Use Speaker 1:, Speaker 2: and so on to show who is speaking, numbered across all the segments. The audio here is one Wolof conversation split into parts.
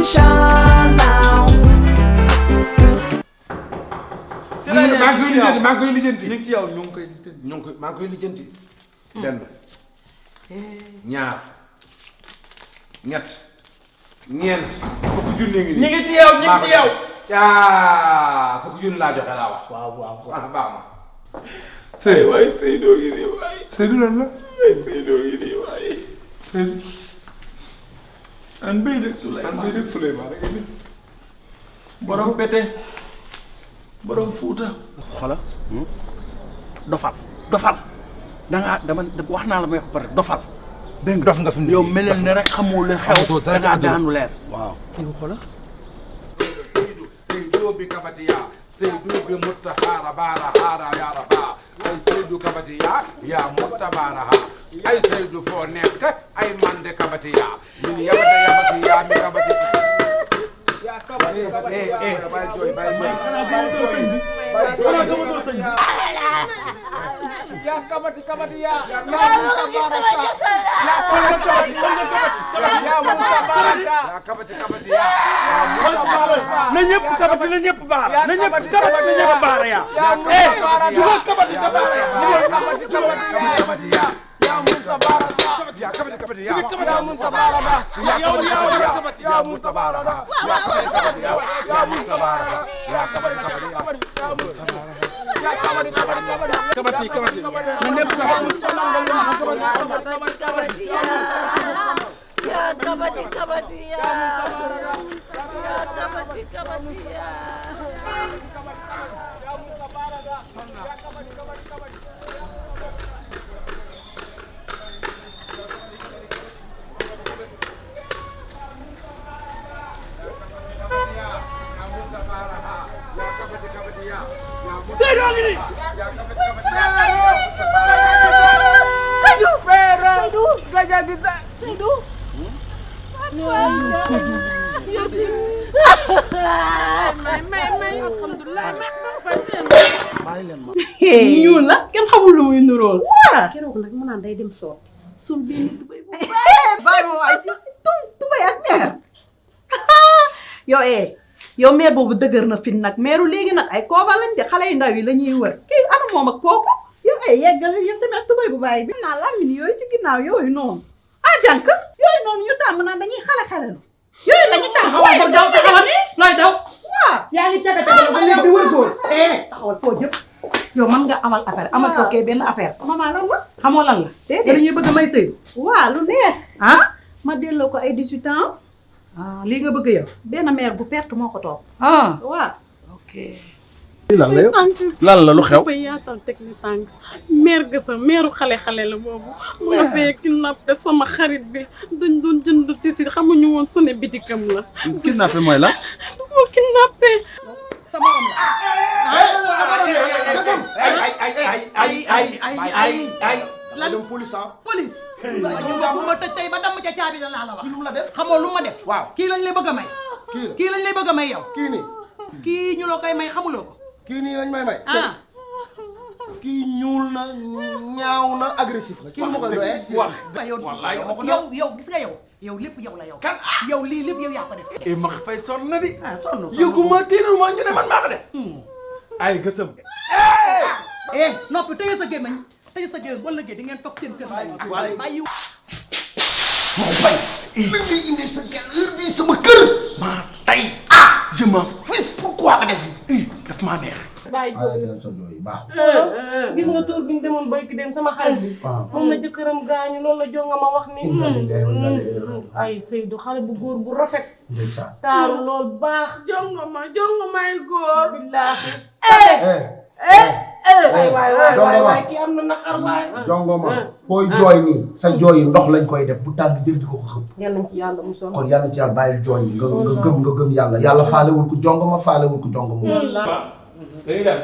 Speaker 1: attention now.
Speaker 2: maa ngi koy lijjanti
Speaker 3: ñu ngi ci yow ñu ngi koy
Speaker 2: maa ngi koy lijjanti. benn ñaar ñett ñeent fukki junni ngi nii.
Speaker 3: ñu ngi ci yow ñu ngi ci yow.
Speaker 2: fukki junni laa joxe laa wax.
Speaker 3: waaw
Speaker 2: baax na.
Speaker 3: Seydou waaye Seydou ngi nii waaye.
Speaker 2: Seydou lan la.
Speaker 3: waaye Seydou ngi nii waaye.
Speaker 2: Seydou. an béy de Souleymane rek
Speaker 3: borom bete borom Fuuta. xoolal dofal dama wax naa la may wax pare dofal. dégg nga
Speaker 2: dof nga fi mu ne
Speaker 3: yow mel ne rek xamoo lu xew. da ngaa daanu leer.
Speaker 2: waaw.
Speaker 3: kii bi xoolal.
Speaker 2: Seydou bi kabatiya Seydou bi mutta haara baara haara yaara baa ay Seydou kabatiya yaa mutta baara ha ay Seydou foo nekk ay mande kabatiya min yabati yaa mi kabati yaa kabati bay jooy bay may
Speaker 3: xanaa gëmatoo sëñ bi
Speaker 4: yaa kabati yaa
Speaker 3: na ñëpp kabati na ñëpp baara na ñëpp kabati na ñëpp baara yaa. jugal kabati ka baara yaa.
Speaker 4: yaa Moussa Bara Sa
Speaker 2: yaa kabati
Speaker 4: yaa Moussa Bara Ba
Speaker 3: yow kabati
Speaker 4: yaa Moussa Bara Ba
Speaker 2: yaa Moussa Bara yaa kabati
Speaker 3: na ñëpp kabati.
Speaker 5: Ya kabati ya.
Speaker 3: Seydou ngi nii.
Speaker 4: Seydou Seydou gaja gisa
Speaker 5: Seydou. may alhamdulillah
Speaker 6: ñuul la kenn xamul lu muy nuróol. keroog nag mu naan day dem soot sul benn tubay bu
Speaker 5: bàyyi ma waay tubay ak meer yow meer boobu dëgër na fin nag meeru léegi nag ay kooba lañ de xale yu ndaw yi la ñuy wër kii ana moom ak kooku yow yeggale yow tamit tubay bu bàyyi bi naa lamine yooyu ci ginnaaw yooyu noonu jànk yooyu noonu ñu tàmm naan dañuy xale lu yooyu la ñu tàmm waaye ba daw taxawal looy daw waaw yaa ngi caga-caga ba léegi di wër góor taxawal foo jëpp yow mën nga amal affaire amal ko kee benn affaire maman lan la xamoo lan la dañuy bëgg may sëy waaw lu neex ma delloo ko ay 18 ans lii nga bëgg yow benn mère bu perte moo ko toog waaw ok
Speaker 3: lan la yow lan la lu xew.
Speaker 6: ba yaatal teg ni tànk meer gësa meeru xale la boobu mu nga fee kidnappé sama xarit bi dañ doon jënd tisi xamuñu woon sone bitikam la
Speaker 3: kidnappé mooy la.
Speaker 6: du ko kidnappé
Speaker 5: sama am la
Speaker 2: ay
Speaker 5: lan police bu ma tëj tey ba damm ca caabi la laa la wax.
Speaker 7: kii lu mu la def
Speaker 5: xamoo lu ma def.
Speaker 7: waaw
Speaker 5: kii lañ lay bëgg a may. kii lañ lay bëgg a may yow.
Speaker 7: kii nii
Speaker 5: kii ñu la koy may xamuloo ko.
Speaker 7: kii nii lañ may kii ñuul na ñaaw na agressif na kii lu ma koy doyee.
Speaker 3: wax
Speaker 5: yow gis nga yow lépp yow la yow.
Speaker 3: kan
Speaker 5: yow lii lépp yow yaa ko def.
Speaker 3: ma fay sonn na di.
Speaker 5: sonn
Speaker 3: yëguma tiinuma ñu ne man maa ko def. ay gësëm.
Speaker 5: noppi tëye sa gémmiñ tëye sa gémmiñ wala di ngeen toog seen kër. bàyyi
Speaker 7: moo bay li ngay indi sa heure bii sama kër.
Speaker 3: maa tey je m'en fiche.
Speaker 7: pourquoi nga def
Speaker 3: daf maa neex.
Speaker 6: bàyyi
Speaker 7: baax
Speaker 6: gis nga tour bi ñu demoon bayki dem sama xarit bi moom la jëkkëram gaañu loolu la jonga ma wax ni ay Seydou xale bu góor bu rafet taaru lool baax jonga may góor billaahi waay kii am na naqar waay
Speaker 7: jongoma booy jooy nii sa jooy yi ndox lañ koy def bu tàng jël di ko xëpp
Speaker 6: yal nañ ci yàlla mu sonn
Speaker 7: kon yàlla ci yàlla bàyyil jooy yi nga gëm yàlla faalewul ku jongoma faalewul ku jongoma
Speaker 4: léegi daal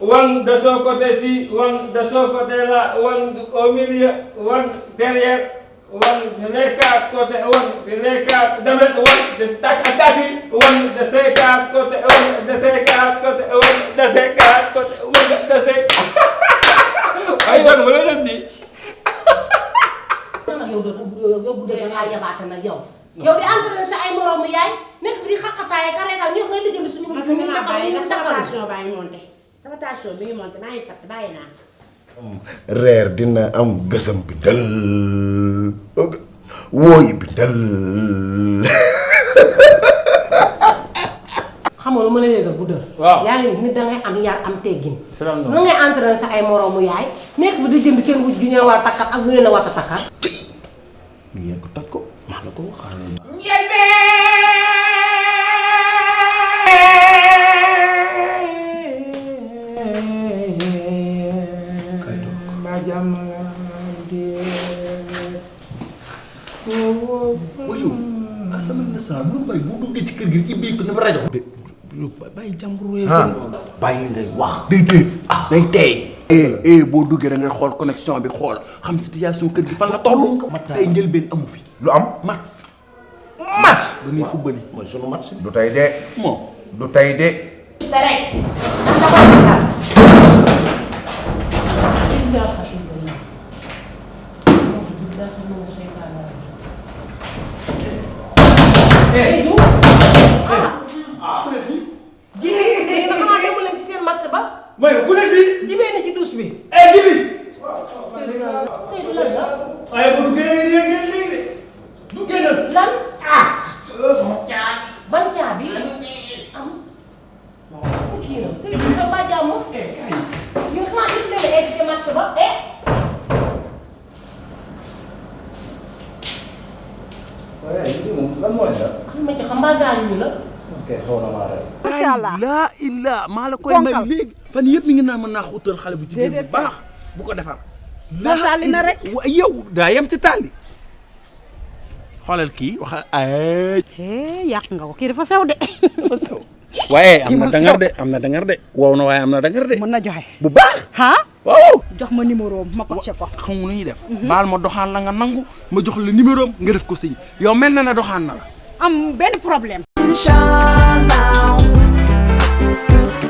Speaker 4: one de son côté ci one de son côté là one au milieu one derrière one les quatre côtés one les quatre demet one de tàkki one de ces quatre côtés one de ces quatre côtés one de ces quatre côtés one de ces ay wan wala dem di
Speaker 5: yow bu dee dangaa yabaate nag yow di entraîné sa ay moromu yaay
Speaker 8: bàyyi nag sama tension baa ngi monté sama tension mi ngi monté maa ngi fàtte bàyyi naa.
Speaker 7: reer dina am gësam bindal wooyi bindal.
Speaker 8: xam nga lu ma la yëgal bu dër.
Speaker 4: waaw
Speaker 8: yaa ngi nit dangay am yar am teggin.
Speaker 4: salaamaaleykum
Speaker 8: nu ngay entraîné sa ay moroomu yaay nekk bi di jënd seen wujj gi ñu war a takkal ak bu ñu la war a takkal.
Speaker 7: ngeen ko toj ko maa la ko wax. wayu asama na sa lu may bu duggee ci kër gi ibbi ko na rajo. bàyyi jàmbur wee bàyyi ngay wax day tey day tey boo duggee da ngay xool connexion bi xool xam situation kër gi fan la toll tey njëlbeen amu fi
Speaker 2: lu am
Speaker 7: match dañuy football mooy sunu match
Speaker 2: du tey de
Speaker 7: moom
Speaker 2: du tey de
Speaker 8: te rek Jibi yéen a xanaa demu leen ci seen match ba.
Speaker 3: mooy ku ne fii.
Speaker 8: jibee na ci douche bi.
Speaker 3: Jibi.
Speaker 8: Seydou lan la.
Speaker 3: waaye bu duggee léegi de du génnal.
Speaker 8: lan ban caabi am kii na Seydou dafa ba jàmm. yéen xanaa demu leen ci match ba
Speaker 7: lan moo leen
Speaker 8: xam nga ci xam mbaa gaañu la.
Speaker 7: ok xaw na maa rey.
Speaker 5: macha allah
Speaker 3: laa illaa maa la koy may léegi. fan yëpp mi ngi naan mën naa xuutal xale bu jigéen bu baax bu ko defar.
Speaker 5: ba taali na rek.
Speaker 3: yow daa yem ci taali. xoolal kii wax ay.
Speaker 5: yàq nga ko kii dafa sew de.
Speaker 3: dafa sew. waaye am na dangar de am na dangar de. wow na waaye am na dangar de.
Speaker 5: mën na joxe.
Speaker 3: bu baax.
Speaker 5: ah.
Speaker 3: waaw.
Speaker 5: jox ma numéro am ma coché ko.
Speaker 3: xam nga lu ñuy def. baal ma doxaan la nga nangu ma jox la numéro am nga def ko signe yow mel na ne doxaan na la.
Speaker 5: am benn problème.
Speaker 1: Inshallah.